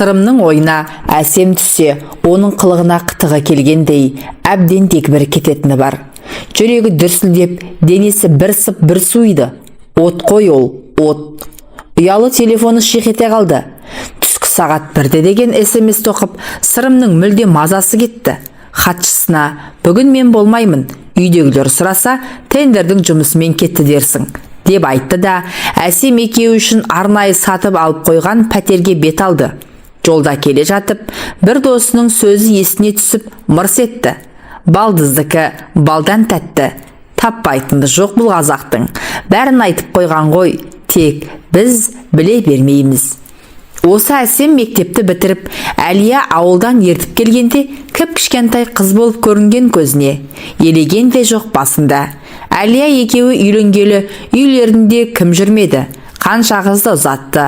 Сырымның ойына әсем түссе, оның қылығына қытығы келгендей, әбден дегбірі кететіні бар. Жүрегі дүрсілдеп, денесі бір сып бір суиды. От қой ол, от. Ұялы телефоны шиқ ете қалды. Түскі сағат 1-де деген SMS тоқып, Сырымның мүлде мазасы кетті. Хатшысына, бүгін мен болмаймын, үйдегілер сұраса, тендердің жұмысымен кетті дерсің, деп айтты да, әсем екеуі үшін арнайы сатып алып қойған пәтерге бет алды. Жолда келе жатып, бір досының сөзі есіне түсіп, мырс етті. Балдыздікі балдан тәтті, таппайтынды жоқ бұл қазақтың. Бәрін айтып қойған ғой, тек біз біле бермейміз. Осы әсем мектепті бітіріп, Әлия ауылдан ертіп келгенде, кіп-кішкентай қыз болып көрінген көзіне, елеген де жоқ басында. Әлия екеуі үйленгелі, үйлерінде кім жүрмеді, қанша қызды ұзатты.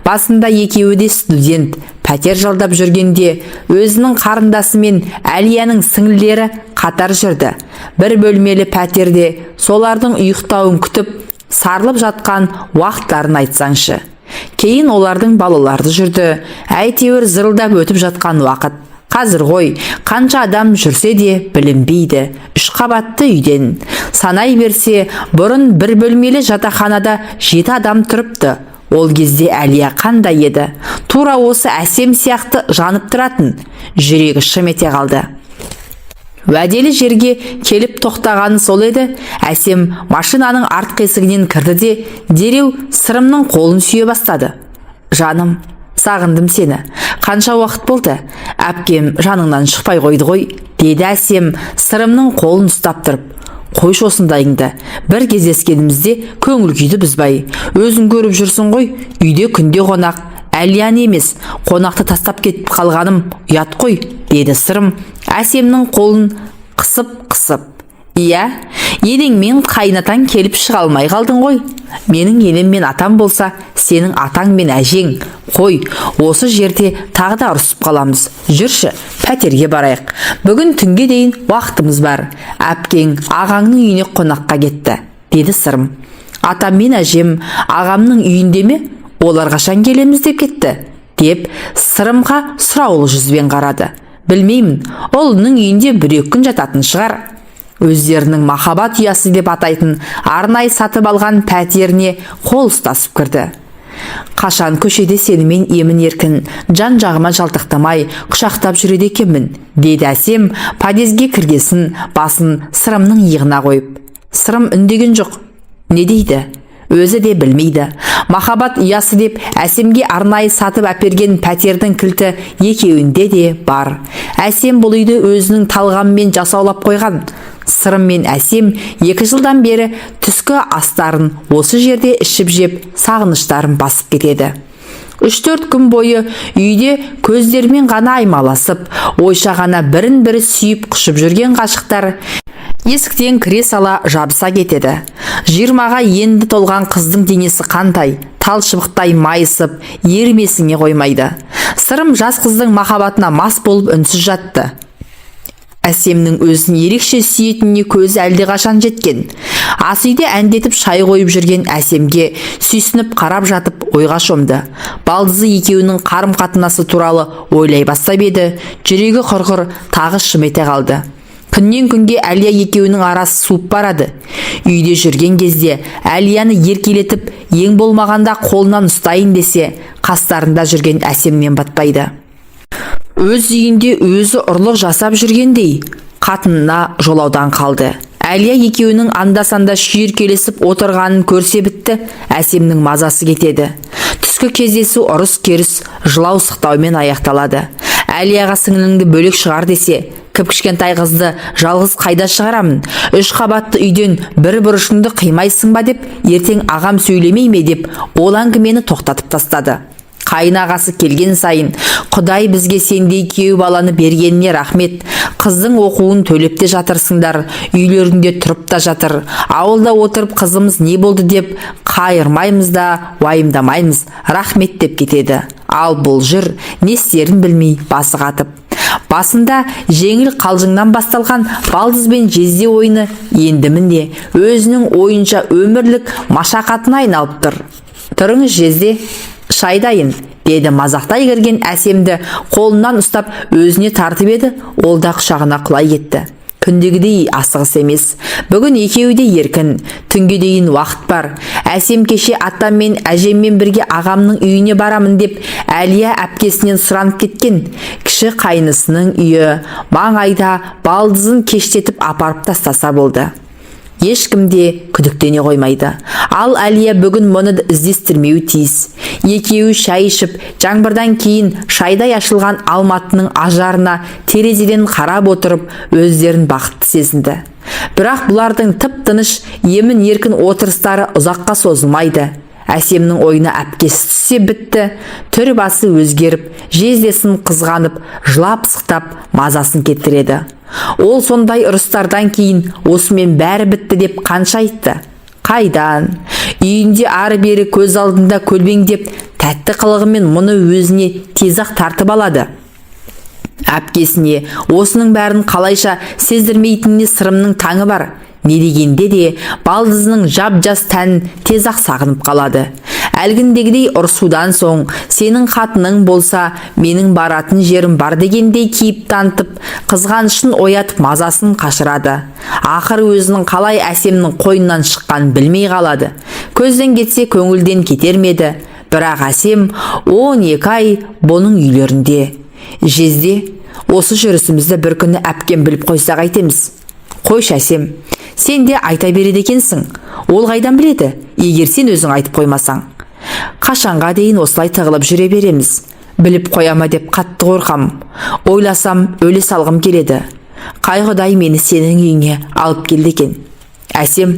Басында екеуі де студент, пәтер жалдап жүргенде, өзінің қарындасы мен Әлияның сіңлілері қатар жүрді. Бір бөлмелі пәтерде солардың ұйықтауын күтіп, сарылып жатқан уақыттарын айтсаңшы. Кейін олардың балаларды жүрді, әйтеуір зырылдап өтіп жатқан уақыт. Қазір ғой, қанша адам жүрсе де білінбейді. 3 қабатты үйден. Санай берсе, бұрын бір бөлмелі жатақханада 7 адам тұрыпты. Ол кезде Әлия қандай еді? Тура осы әсем сияқты жанып тұратын. Жүрегі шым ете қалды. Уәделі жерге келіп тоқтағаны сол еді. Әсем машинаның артқы есігінен кірді де, дереу Сырымның қолын сүйе бастады. Жаным, сағындым сені. Қанша уақыт болды? Әпкем жаныңнан шықпай қойды ғой, деді Әсем Сырымның қолын ұстап тұрып. Қойшы осындайыңды. Бір кездескенімізде көңіл күйді бұзбай. Өзің көріп жүрсің ғой, үйде күнде қонақ. Әлияны емес, қонақты тастап кетіп қалғаным ұят қой, деді Сырым Әсемнің қолын қысып. Иә, енеңмен қайнатаң келіп шыға алмай қалдың ғой. Менің енем мен атам болса, сенің атаң мен әжең. Қой, осы жерде тағы да ұрысып қаламыз. Жүрші, пәтерге барайық. Бүгін түнге дейін уақытымыз бар. Әпкең ағаңның үйіне қонаққа кетті, деді Сырым. Атам мен әжем ағамның үйінде ме? Олар қашан келеміз деп кетті, деп Сырымға сұраулы жүзбен қарады. Білмеймін, ұлының үйінде 1-2 күн жататын шығар. Өздерінің махаббат ұясы деп атайтын арнайы сатып алған пәтеріне қол ұстасып кірді. Қашан көшеде сенімен емін-еркін, жан-жағыма жалтақтамай құшақтап жүреді екенмін, деді Әсем подъезге кіргесін басын Сырымның иығына қойып. Сырым үндеген жоқ. Не дейді? Өзі де білмейді. Махаббат ұясы деп Әсемге арнайы сатып әперген пәтердің кілті екеуінде де бар. Әсем бұл үйді өзінің талғамымен жасаулап қойған. Сырым мен Әсем 2 жылдан бері түскі астарын осы жерде ішіп жеп, сағыныштарын басып кетеді. 3-4 күн бойы үйде көздермен ғана аймаласып, ойша ғана бірін-бірі сүйіп құшып жүрген ғашықтар есіктен кіре сала жабыса кетеді. 20-ға енді толған қыздың денесі қандай, талшыбықтай майысып, ермесіңе қоймайды. Сырым жас қыздың махаббатына мас болып үнсіз жатты. Әсемнің өзін ерекше сүйетініне көзі әлде қашан жеткен. Ас үйде әндетіп шай қойып жүрген Әсемге сүйсініп қарап жатып ойға шомды. Балдызы екеуінің қарым-қатынасы туралы ойлай бастап еді, жүрегі құрғыр тағы шым ете қалды. Күннен күнге Әлия екеуінің арасы суып барады. Үйде жүрген кезде Әлияны еркелетіп, ең болмағанда қолынан ұстайын десе, қастарында жүрген Әсемнен батпайды. Өз үйінде өзі ұрлық жасап жүргендей, қатынына жолаудан қалды. Әлия екеуінің анда-санда шүйіркелесіп отырғанын көрсе бітті, Әсемнің мазасы кетеді. Түскі кездесу ұрыс-керіс, жылау-сықтаумен аяқталады. Әлияға сіңліңді бөлек шығар десе, кіп-кішкентай қызды жалғыз қайда шығарамын? 3 қабатты үйден бір бұрышыңды қимайсың ба деп, ертең ағам сөйлемей ме деп, ол әңгімені тоқтатып тастады. Қайнағасы келген сайын, Құдай бізге сендей күйеу баланы бергеніне рахмет. Қыздың оқуын төлеп те жатырсыңдар, үйлерінде тұрып та жатыр. Ауылда отырып қызымыз не болды деп қайырмаймыз да уайымдамаймыз, рахмет деп кетеді. Ал бұл жүр, не істерін білмей басы қатып. Басында жеңіл қалжыңнан басталған балдыз бен жезде ойыны енді міне өзінің ойынша өмірлік машақатына айналып тұр. Тұрыңыз жезде, шай дайын, деді мазақтай кірген әсемді қолынан ұстап өзіне тартып еді, ол да құшағына құлай кетті. Күндегідей асығыс емес. Бүгін екеуі де еркін. Түнге дейін уақыт бар. Әсем кеше атаммен әжеммен бірге ағамның үйіне барамын деп Әлия әпкесінен сұранып кеткен. Кіші қайнысының үйі маңайда, балдызын кештетіп апарып тастаса болды. Ешкім де күдіктене қоймайды. Ал Әлия бүгін мұны іздестірмеуі тиіс. Екеуі шай ішіп, жаңбырдан кейін шайдай ашылған алматының ажарына терезеден қарап отырып, өздерін бақытты сезінді. Бірақ бұлардың тып-тыныш, емін-еркін отырыстары ұзаққа созылмайды. Әсемнің ойына әпкесі түссе бітті. Түр басы өзгеріп, жездесін қызғанып, жылап-сықтап мазасын кетіреді. Ол сондай ұрыстардан кейін осымен бәрі бітті деп қанша айтты? Қайдан? Үйінде ары-бері көз алдында көлбеңдеп, тәтті қылығымен мұны өзіне тез-ақ тартып алады. Әпкесіне осының бәрін қалайша сездірмейтініне сырымның таңы бар. Не дегенде де балдызының жап-жас тәнін тез-ақ сағынып қалады. Әлгіндегідей ұрсудан соң сенің қатының болса, менің баратын жерім бар дегендей кейіп танытып, қызғанышын оятып мазасын қашырады. Ақыр өзінің қалай әсемнің қойнынан шыққан білмей қалады. Көзден кетсе көңілден кетер ме еді. Бірақ әсем 12 ай бұның үйлерінде. Жезде, осы жүрісімізді бір күні әпкем біліп қойса қайтеміз? Қойшы әсем, сен де айта береді екенсің. Ол қайдан біледі, егер сен өзің айтып қоймасаң? Қашанға дейін осылай тығылып жүре береміз? Біліп қояма деп қатты қорқам. Ойласам, өле салғым келеді. Қай Құдай мені сенің үйіңе алып келді екен? Әсем,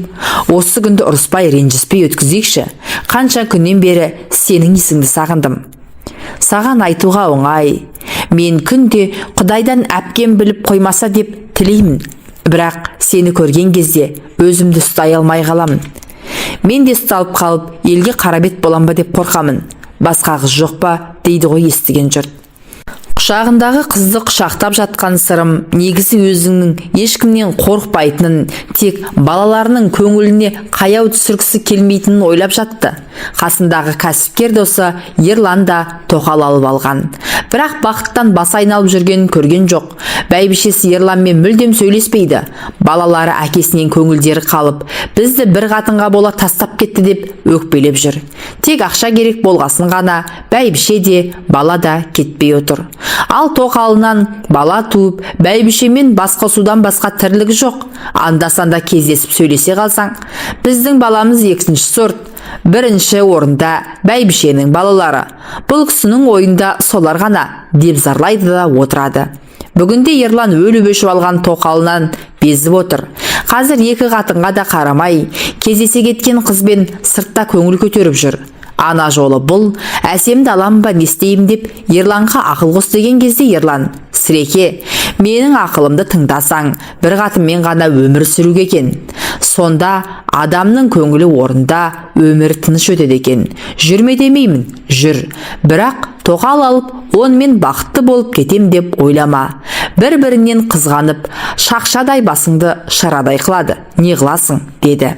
осы күнді ұрыспай, ренжіспей өткізейікші. Қанша күннен бері сенің есіңді сағындым. Саған айтуға оңай. Мен күнде Құдайдан әпкем біліп қоймаса деп тілеймін. Бірақ сені көрген кезде өзімді ұстай алмай қаламын. Мен де ұсталып қалып, елге қарабет болам ба деп қорқамын. Басқа қыз жоқ па, дейді ғой естіген жұрт. Құшағындағы қызды құшақтап жатқан сырым негізі өзіңнің ешкімнен қорықпайтынын, тек балаларының көңіліне қаяу түсіргісі келмейтінін ойлап жатты. Қасындағы кәсіпкер досы Ерлан да тоқал алып алған. Бірақ бақыттан басы айналып жүргенін көрген жоқ. Бәйбішесі Ерланмен мүлдем сөйлеспейді. Балалары әкесінен көңілдері қалып, бізді бір қатынға бола тастап кетті деп өкпелеп жүр. Тек ақша керек болғасын ғана бәйбіше де, бала да кетпей отыр. Ал тоқалынан бала туып, бәйбішемен басқосудан басқа тірлігі жоқ. Анда-санда кездесіп сөйлесе қалсаң, біздің баламыз екінші сорт, бірінші орында бәйбішенің балалары. Бұл кісінің ойында солар ғана деп зарлайды да отырады. Бүгінде Ерлан өліп өшіп алған тоқалынан безіп отыр. Қазір екі қатынға да қарамай, кездесе кеткен қызбен сыртта көңіл көтеріп жүр. Ана жолы бұл, әсемді алам ба не істеймін деп Ерланға ақыл қос деген кезде Ерлан: Сіреке, менің ақылымды тыңдасаң, бір қатынмен ғана өмір сүруге екен. Сонда адамның көңілі орында, өмір тыныш өтеді екен. Жүрме демеймін, жүр. Бірақ тоқал алып, онымен бақытты болып кетем деп ойлама. Бір-бірінен қызғанып, шақшадай басыңды шарадай қылады. Не қыласың, деді.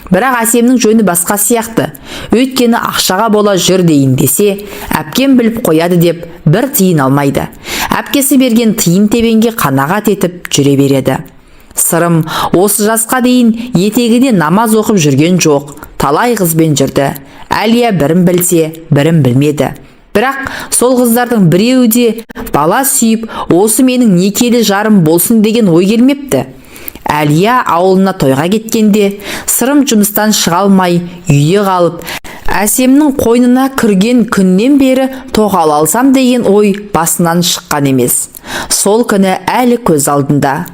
Бірақ әсемнің жөні басқа сияқты. Өйткені ақшаға бола жүр дейін десе, әпкем біліп қояды деп бір тиын алмайды. Әпкесі берген тиын тебенге қанағат етіп жүре береді. Сырым осы жасқа дейін етегіне намаз оқып жүрген жоқ. Талай қызбен жүрді. Әлия бірін білсе, бірін білмеді. Бірақ сол қыздардың біреуі де бала сүйіп, осы менің некелі жарым болсын деген ой келмепті. Әлия ауылына тойға кеткенде, сырым жұмыстан шыға алмай үйде қалып, әсемнің қойнына кірген күннен бері тоқал алсам деген ой басынан шыққан емес. Сол күні әлі көз алдында.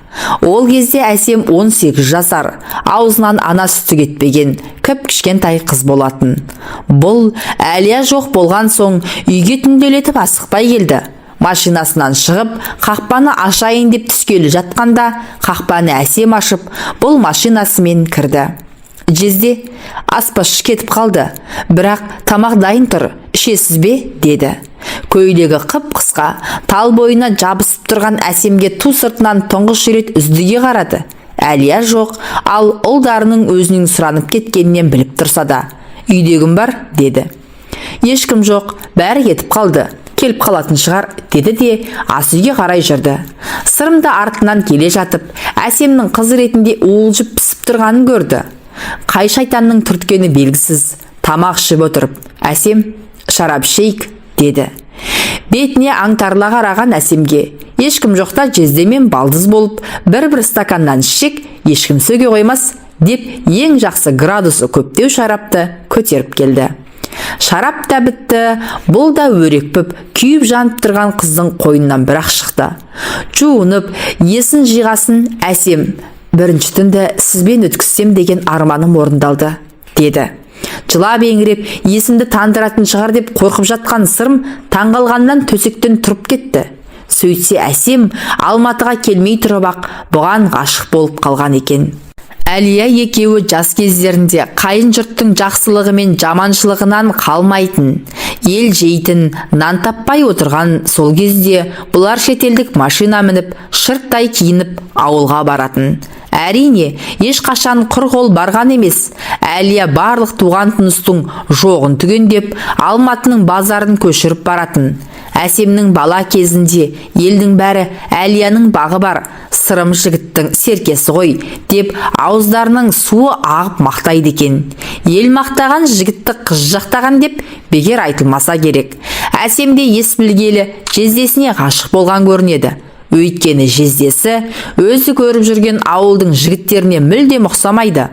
Ол кезде әсем 18 жасар, аузынан ана сүті кетпеген, кіп-кішкентай қыз болатын. Бұл Әлия жоқ болған соң үйге түнделетіп асықпай келді. Машинасынан шығып, қақпаны ашайын деп түскелі жатқанда, қақпаны әсем ашып, бұл машинасымен кірді. Жезде, аспазшы кетіп қалды, бірақ тамақ дайын тұр, ішесіз бе, деді. Көйлегі қып-қысқа, тал бойына жабысып тұрған әсемге ту сыртынан тұңғыш рет үздіге қарады. Әлия жоқ, ал ұлдарының өзінің сұранып кеткенінен біліп тұрса да. Үйдегім бар, деді. Ешкім жоқ, бәрі кетіп қалды. Келіп қалатын шығар, деді де ас үйге қарай жүрді. Сырым да артынан келе жатып, Әсемнің қыз ретінде уылжып пісіп тұрғанын көрді. Қай шайтанның түрткені белгісіз. Тамақ ішіп отырып, Әсем, шарап ішейік, деді. Бетіне аңтарыла қараған Әсемге ешкім жоқта жездемен балдыз болып, бір стаканнан ішсек, ешкім сөге қоймас, деп ең жақсы градусы көптеу шарапты көтеріп келді. Шарап та бітті, бұл да өрекпіп, күйіп жанып тұрған қыздың қойнынан бірақ шықты. Жуынып, есін жиғасын Әсем, бірінші түнді сізбен өткізсем деген арманым орындалды, деді. Жылап еңіреп, есімді тандыратын шығар деп қорқып жатқан Сырым таңғалғаннан төсектен тұрып кетті. Сөйтсе Әсем Алматыға келмей тұрып ақ бұған ғашық болып қалған екен. Әлия екеуі жас кездерінде қайын жұрттың жақсылығы мен жаманшылығынан қалмайтын, ел жейтін, нан таппай отырған сол кезде бұлар шетелдік машина мініп, шырттай киініп ауылға баратын. Әрине, ешқашан құр қол барған емес. Әлия барлық туған тұныстың жоғын түгендеп, Алматының базарын көшіріп баратын. Әсемнің бала кезінде елдің бәрі Әлияның бағы бар, Сырым жігіттің серкесі ғой, деп ауыздарының суы ағып мақтайды екен. Ел мақтаған жігітті қыз жақтаған деп бекер айтылмаса керек. Әсемде ес білгелі жездесіне ғашық болған көрінеді. Өйткені жездесі өзі көріп жүрген ауылдың жігіттеріне мүлдем ұқсамайды.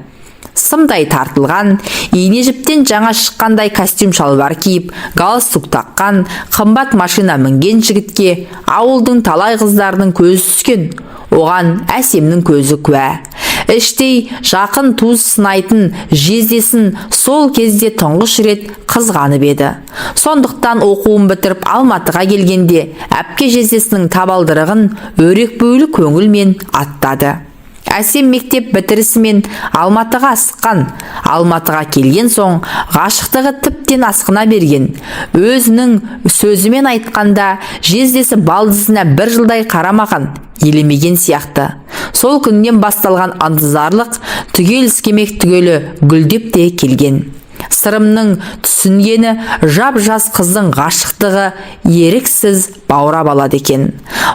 Сымдай тартылған, ине жіптен жаңа шыққандай костюм шалбар киіп, галстук таққан, қымбат машина мінген жігітке ауылдың талай қыздарының көзі түскен. Оған Әсемнің көзі куә. Іштей жақын туыс сынайтын жездесін сол кезде тұңғыш рет қызғанып еді. Сондықтан оқуын бітіріп Алматыға келгенде әпке жездесінің табалдырығын өрек бөлі көңілмен аттады. Әсем мектеп бітірісімен Алматыға асыққан. Алматыға келген соң ғашықтығы тіптен асқына берген. Өзінің сөзімен айтқанда жездесі балдызына бір жылдай қарамаған, елемеген сияқты. Сол күннен басталған ынтызарлық түгел іскемек түгелі гүлдеп те келген. Сырымның түсінгені жап-жас қыздың ғашықтығы еріксіз баурап алады екен.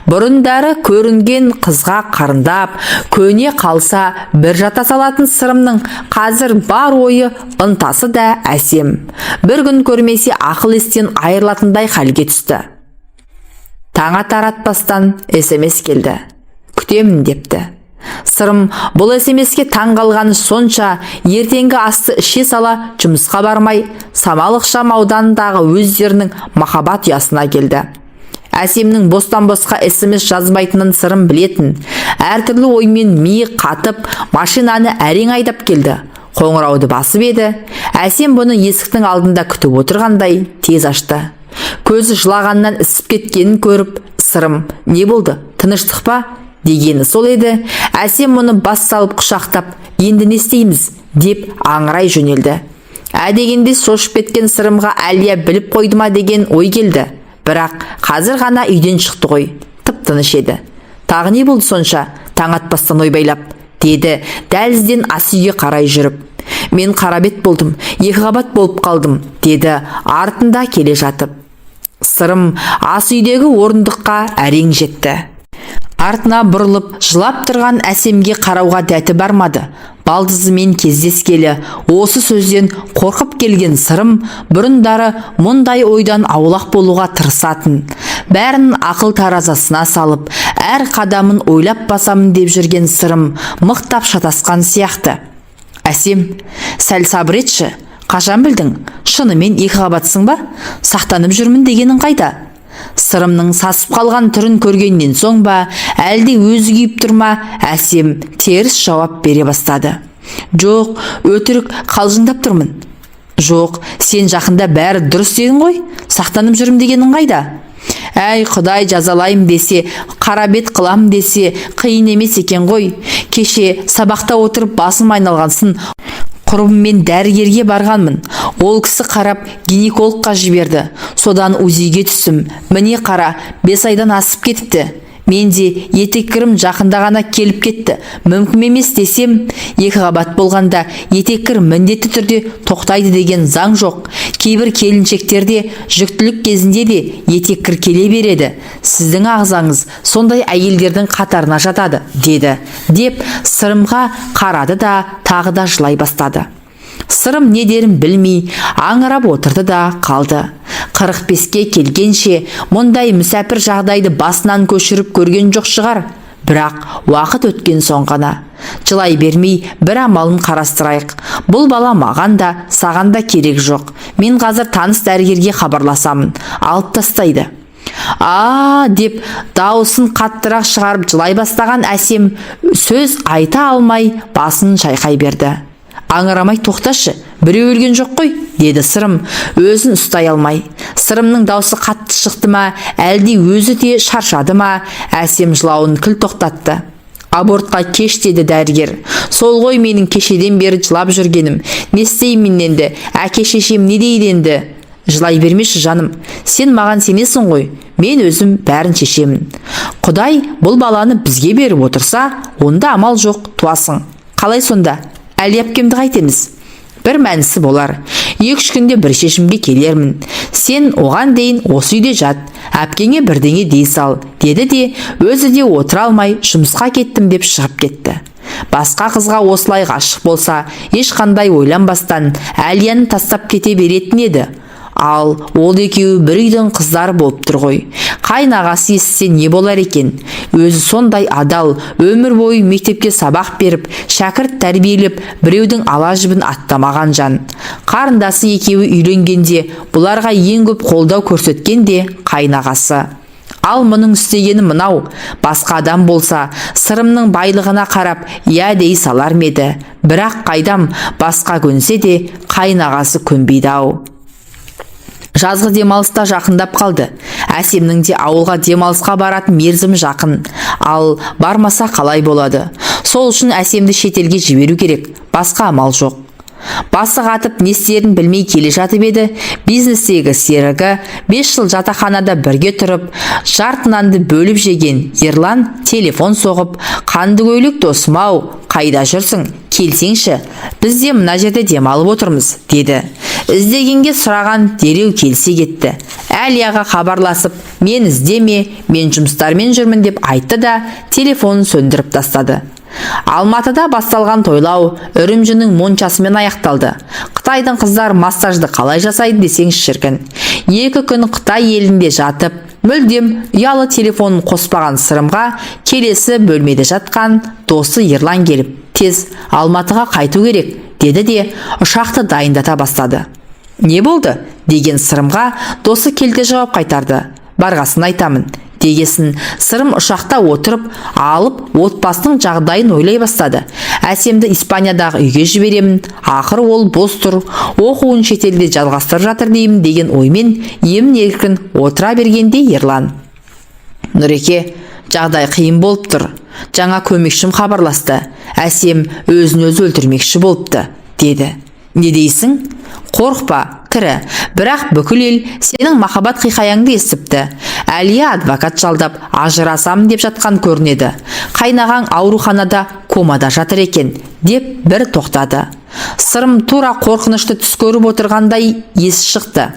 Бұрындары көрінген қызға қарындап, көне қалса бір жата салатын Сырымның қазір бар ойы ынтасы да Әсем. Бір күн көрмесе ақыл естен айырылатындай халге түсті. Таң атаратпастан SMS келді. Күтемін депті. Сырым бұл SMS-ке таң қалғаны сонша ертеңгі асты іше сала жұмысқа бармай, Самалық Шам ауданындағы өздерінің махаббат ұясына келді. Әсемнің бостан-босқа SMS жазбайтынын Сырым білетін. Әртүрлі оймен миы қатып, машинаны әрең айдап келді. Қоңырауды басып еді. Әсем бұны есіктің алдында күтіп отырғандай тез ашты. Көзі жылағаннан ісіп кеткенін көріп, Сырым, не болды, тыныштық па? Дегені сол еді. Әсем мұны бас салып құшақтап, енді не істейміз деп аңырай жөнелді. Дегенде шошып кеткен Сырымға Әлия біліп қойды ма деген ой келді. Бірақ қазір ғана үйден шықты ғой, тып-тыныш еді. Тағы не болды сонша, таң атпастан ойбайлап, деді дәлізден ас үйге қарай жүріп. Мен қарабет болдым, екі қабат болып қалдым, деді артында келе жатып. Сырым ас үйдегі орындыққа әрең жетті. Артына бұрылып жылап тұрған Әсемге қарауға дәті бармады. Балдызымен кездескелі осы сөзден қорқып келген Сырым бұрындары мұндай ойдан аулақ болуға тырысатын. Бәрін ақыл таразасына салып, әр қадамын ойлап басамын деп жүрген Сырым мықтап шатасқан сияқты. Әсем, сәл сабыр етші, қашан білдің? Шынымен екі қабатсың ба? Сақтанып жүрмін дегенің қайда? Сырымның сасып қалған түрін көргеннен соң ба, әлде өзі күйіп тұрма, Әсем теріс жауап бере бастады. Жоқ, өтірік қалжыңдап тұрмын. Жоқ, сен жақында бәрі дұрыс дедің ғой, сақтанып жүрім дегенің қайда? Әй, Құдай жазалайым десе, қарабет қылам десе, қиын емес екен ғой. Кеше сабақта отырып басым айналғансын, құрбыммен дәрігерге барғанмын. Ол кісі қарап гинекологқа жіберді. Содан УЗИге түстім. Міне қара, 5 айдан асып кетіпті. Менде етеккірім жақында ғана келіп кетті. Мүмкін емес десем, 2 қабат болғанда етеккір міндетті түрде тоқтайды деген заң жоқ. Кейбір келіншектерде жүктілік кезінде де етеккір келе береді. Сіздің ағзаңыз сондай әйелдердің қатарына жатады, деді. Деп Сырымға қарады да тағы да жылай бастады. Сырым не дерін білмей, аңырап отырды да қалды. 45-ке келгенше мұндай мүсәпір жағдайды басынан көшіріп көрген жоқ шығар. Бірақ уақыт өткен соң ғана. Жылай бермей, бір амалын қарастырайық. Бұл бала маған да, саған да керек жоқ. Мен қазір таныс дәрігерге хабарласамын. Алып тастайды. Деп дауысын қаттырақ шығарып жылай бастаған Әсем сөз айта алмай басын шайқай берді. Аңырамай тоқташы, біреу өлген жоқ қой, деді Сырым, өзін ұстай алмай. Сырымның даусы қатты шықты ма, әлде өзі де шаршады ма? Әсем жылауын кіл тоқтатты. Абортқа кеш, деді дәрігер. Сол ғой менің кешеден бері жылап жүргенім. Не істеймін енді? Әке шешем не дейді енді? Жылай бермеші жаным, сен маған сенесің ғой, мен өзім бәрін шешемін. Құдай бұл баланы бізге беріп отырса, онда амал жоқ, туасың. Қалай сонда? Әли әпкемді қайтеміз? Бір мәнісі болар. 2-3 күнде бір шешімге келермін. Сен оған дейін осы үйде жат, әпкеңе бірдеңе дей сал, деді де, өзі де отыра алмай жұмысқа кеттім деп шығып кетті. Басқа қызға осылай ғашық болса, ешқандай ойланбастан Әлияны тастап кете беретін еді. Ал ол екеуі бір үйдің қыздары болып тұр ғой. Қайнағасы естісе не болар екен? Өзі сондай адал, өмір бойы мектепке сабақ беріп, шәкірт тәрбиелеп, біреудің ала жібін аттамаған жан. Қарындасы екеуі үйленгенде бұларға ең көп қолдау көрсеткен де қайнағасы. Ал мұның істегені мынау. Басқа адам болса, Сырымның байлығына қарап, я дей салар ма еді. Бірақ қайдам, басқа көнсе де қайнағасы көнбейді ау. Жазғы демалыста жақындап қалды. Әсемнің де ауылға демалысқа баратын мерзімі жақын. Ал бармаса қалай болады? Сол үшін Әсемді шетелге жіберу керек. Басқа амал жоқ. Басы қатып не істерін білмей келе жатып еді, бизнестегі серігі 5 жыл жатақханада бірге тұрып, жартынанды бөліп жеген Ерлан телефон соғып, қанды көйлек досым-ау, қайда жүрсің? Келсеңші, біз де мына жерде демалып отырмыз, деді. Іздегенге сұраған дереу келсе кетті. Әлияға хабарласып, мен іздеме, мен жұмыстармен жүрмін деп айтты да телефонын сөндіріп тастады. Алматыда басталған тойлау Үрімжінің моншасымен аяқталды. Қытайдың қыздар массажды қалай жасайды десең шіркін. 2 күн Қытай елінде жатып, мүлдем ұялы телефонын қоспаған Сырымға келесі бөлмеде жатқан досы Ерлан келіп, тез Алматыға қайту керек, деді де ұшақты дайындата бастады. Не болды? Деген Сырымға досы келте жауап қайтарды. Барғасын айтамын. Дегесін Сырым ұшақта отырып, алып отбасының жағдайын ойлай бастады. Әсемді Испаниядағы үйге жіберемін, ақыр ол бос тұр, оқуын шетелде жалғастырып жатыр деймін деген оймен емін-еркін отыра бергенде Ерлан: Нұреке, жағдай қиын болып тұр. Жаңа көмекшім хабарласты. Әсем өзін-өзі өлтірмекші болыпты, деді. Не дейсің? Қорқпа, кірі. Бірақ бүкіл ел сенің махаббат хикаяңды естіпті. Әлия адвокат жалдап ажырасамын деп жатқан көрінеді. Қайнағаң ауруханада комада жатыр екен, деп бір тоқтады. Сырым тура қорқынышты түс көріп отырғандай есі шықты.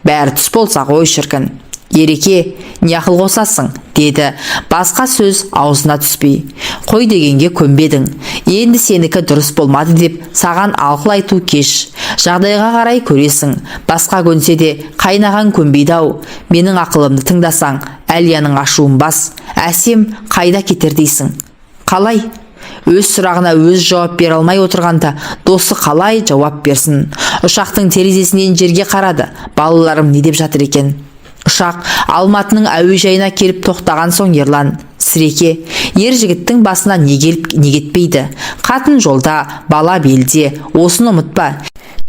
Бәрі түс болса ғой шіркін. Ереке, не ақыл қосасың, деді, басқа сөз аузына түспей. Қой дегенге көнбедің. Енді сенікі дұрыс болмады деп саған ақыл айту кеш. Жағдайға қарай көресің. Басқа көнсе де қайнаған көнбейді ау. Менің ақылымды тыңдасаң, Әлияның ашуын бас. Әсем қайда кетер дейсің? Қалай? Өз сұрағына өз жауап бере алмай отырғанда досы қалай жауап берсін? Ұшақтың терезесінен жерге қарады. Балаларым не деп жатыр екен? Ұшақ Алматының әуежайына келіп тоқтаған соң Ерлан: Сіреке, ер жігіттің басына не кетпейді. Қатын жолда, бала белде, осыны ұмытпа.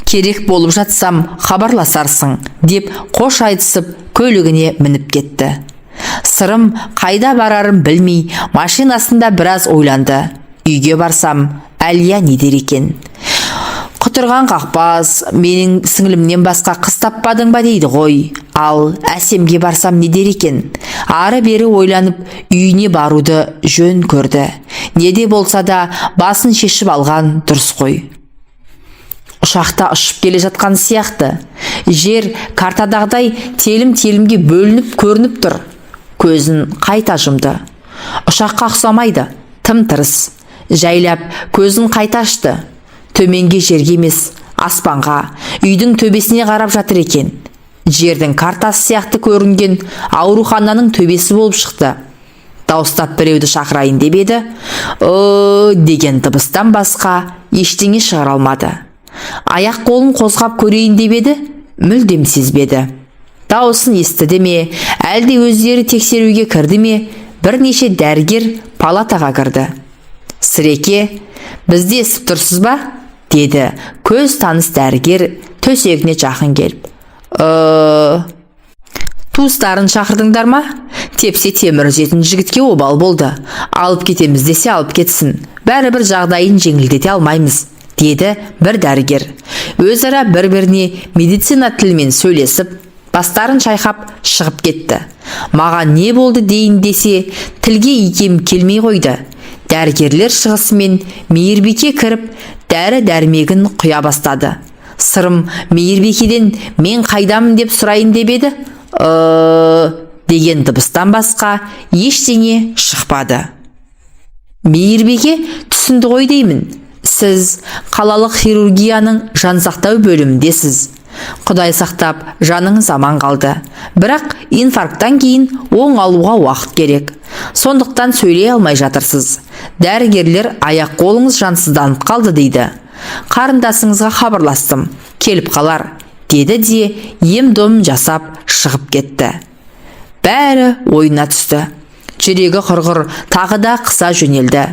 Керек болып жатсам хабарласарсың, деп қош айтысып көлігіне мініп кетті. Сырым қайда барарын білмей, машинасында біраз ойланды. Үйге барсам, Әлия не дер екен? Құтырған қақпас, менің сіңілімнен басқа қыз таппадың ба дейді ғой. Ал Әсемге барсам не дер екен? ары-бері ойланып үйіне баруды жөн көрді. Неде болса да басын шешіп алған дұрыс қой. Ұшақта ұшып келе жатқан сияқты. Жер картадағдай телім-телімге бөлініп көрініп тұр. Көзін қайта жұмды. Ұшаққа ұқсамайды, тым-тырыс. Жайлап көзін қайта ашты. Төменге жерге емес, аспанға, үйдің төбесіне қарап жатыр екен. Жердің картасы сияқты көрінген аурухананың төбесі болып шықты. Дауыстап біреуді шақырайын деп еді, деген дыбыстан басқа ештеңе шығара алмады. Аяқ қолын қозғап көрейін деп еді, мүлдем сезбеді. Дауысын естіді ме, әлде өздері тексеруге кірді ме, бірнеше дәрігер палатаға кірді. Сіреке, бізді естіп тұрсыз ба? Деді көз таныс дәрігер төсегіне жақын келіп. Туыстарын шақырдыңдар ма? Тепсе темір үзетін жігітке обал болды. Алып кетеміз десе алып кетсін. Бәрібір жағдайын жеңілдете алмаймыз, деді бір дәрігер. Өзара бір-біріне медицина тілімен сөйлесіп, бастарын шайқап шығып кетті. Маған не болды дейін десе, тілге икем келмей қойды. Дәрігерлер шығысымен Мейірбике кіріп, дәрі-дәрмегін құя бастады. Сырым Мейірбикеден мен қайдамын деп сұрайын деп еді, деген дыбыстан басқа ештеңе шықпады. Мейірбике түсінді ғой деймін. Сіз қалалық хирургияның жансақтау бөліміндесіз. Құдай сақтап, жаныңыз аман қалды. Бірақ инфаркттан кейін оңалуға уақыт керек. Сондықтан сөйлей алмай жатырсыз. Дәрігерлер аяқ қолыңыз жансызданып қалды дейді. Қарындасыңызға хабарластым, келіп қалар, деді де ем-дом жасап шығып кетті. Бәрі ойына түсті. Жүрегі құрғыр тағы да қыса жөнелді.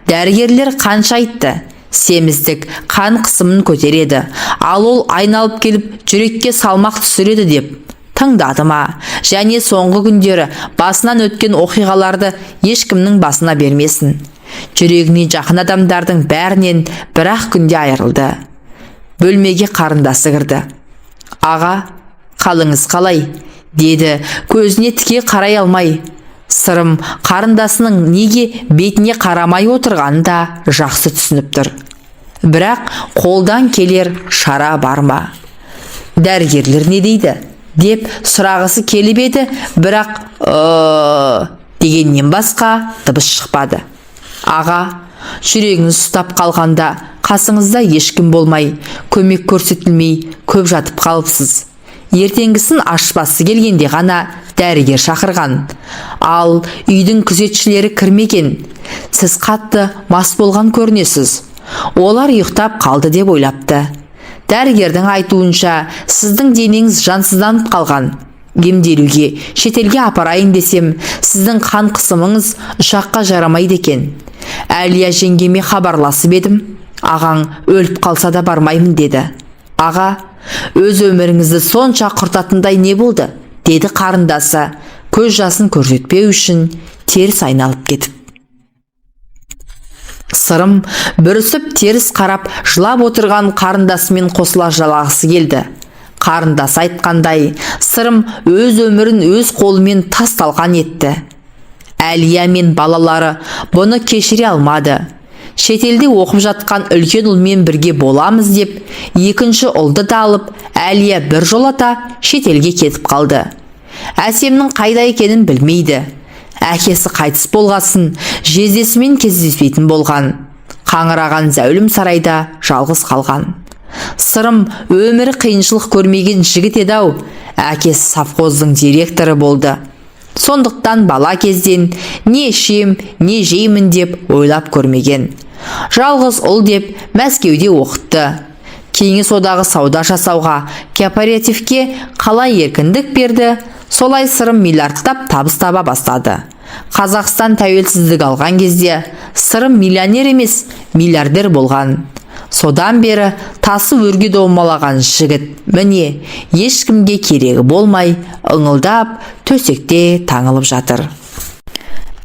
Дәрігерлер қанша айтты, семіздік қан қысымын көтереді, ал ол айналып келіп жүрекке салмақ түсіреді деп. Тыңдады ма? Және соңғы күндері басынан өткен оқиғаларды ешкімнің басына бермесін. Жүрегіне жақын адамдардың бәрінен бір-ақ күнде айырылды. Бөлмеге қарындасы кірді. Аға, қалыңыз қалай? Деді көзіне тіке қарай алмай. Сырым қарындасының неге бетіне қарамай отырғанын да жақсы түсініп тұр. Бірақ қолдан келер шара бар ма? Дәрігерлер не дейді? Деп сұрағысы келіп еді, бірақ дегеннен басқа дыбыс шықпады. Аға, жүрегіңіз ұстап қалғанда қасыңызда ешкім болмай, көмек көрсетілмей көп жатып қалыпсыз. Ертеңгісін ашпасы келгенде ғана дәрігер шақырған. Ал үйдің күзетшілері кірмеген. Сіз қатты мас болған көрінесіз. Олар ұйықтап қалды деп ойлапты. Дәрігердің айтуынша, сіздің денеңіз жансызданып қалған. Емделуге шетелге апарайын десем, сіздің қан қысымыңыз ұшаққа жарамайды екен. Әлия жеңгеме хабарласып едім. Ағаң өліп қалса да бармаймын деді. Аға, өз өміріңізді сонша құртатындай не болды? Деді қарындасы, көз жасын көрсетпеу үшін теріс айналып кетіп. Сырым бүрісіп теріс қарап жылап отырған қарындасымен қосыла жалағысы келді. Қарындасы айтқандай, Сырым өз өмірін өз қолымен тас-талқан етті. Әлия мен балалары бұны кешіре алмады. Шетелде оқып жатқан үлкен ұлмен бірге боламыз деп, екінші ұлды да алып, Әлия бір жолата шетелге кетіп қалды. Әсемнің қайда екенін білмейді. Әкесі қайтыс болғасын, жездесімен кездеспейтін болған. Қаңыраған зәулім сарайда жалғыз қалған. Сырым өмірі қиыншылық көрмеген жігіт еді-ау. Әкесі совхоздың директоры болды. Сондықтан бала кезден не ішем, не жеймін деп ойлап көрмеген. Жалғыз ұл деп Мәскеуде оқытты. Кеңес одағы сауда жасауға, кооперативке қалай еркіндік берді, солай Сырым миллиардтап табыс таба бастады. Қазақстан тәуелсіздік алған кезде Сырым миллионер емес, миллиардер болған. Содан бері тасы өрге домалаған жігіт, міне, ешкімге керегі болмай, ыңылдап, төсекте таңылып жатыр.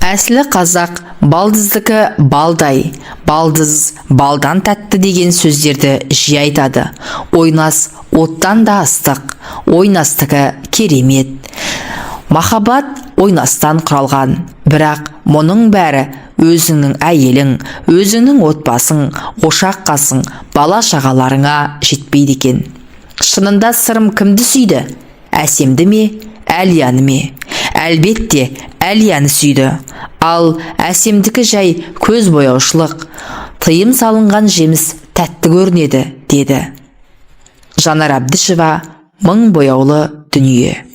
Әсілі қазақ балдыздікі балдай, балдыз балдан тәтті деген сөздерді жиі айтады. Ойнас оттан да ыстық, ойнастығы керемет. Махаббат ойнастан құралған. Бірақ мұның бәрі өзіңнің әйелің, өзіңнің отбасың, ошақ қасың, бала шағаларыңа жетпейді екен. Шынында сырым кімді сүйді? Әсемді ме, Әлияны ме? Әлбетте, Әлияны сүйді. Ал Әсемдікі жай көз бояушылық, тыйым салынған жеміс тәтті көрінеді, деді. Жанар Әбдішева, Мың бояулы дүние.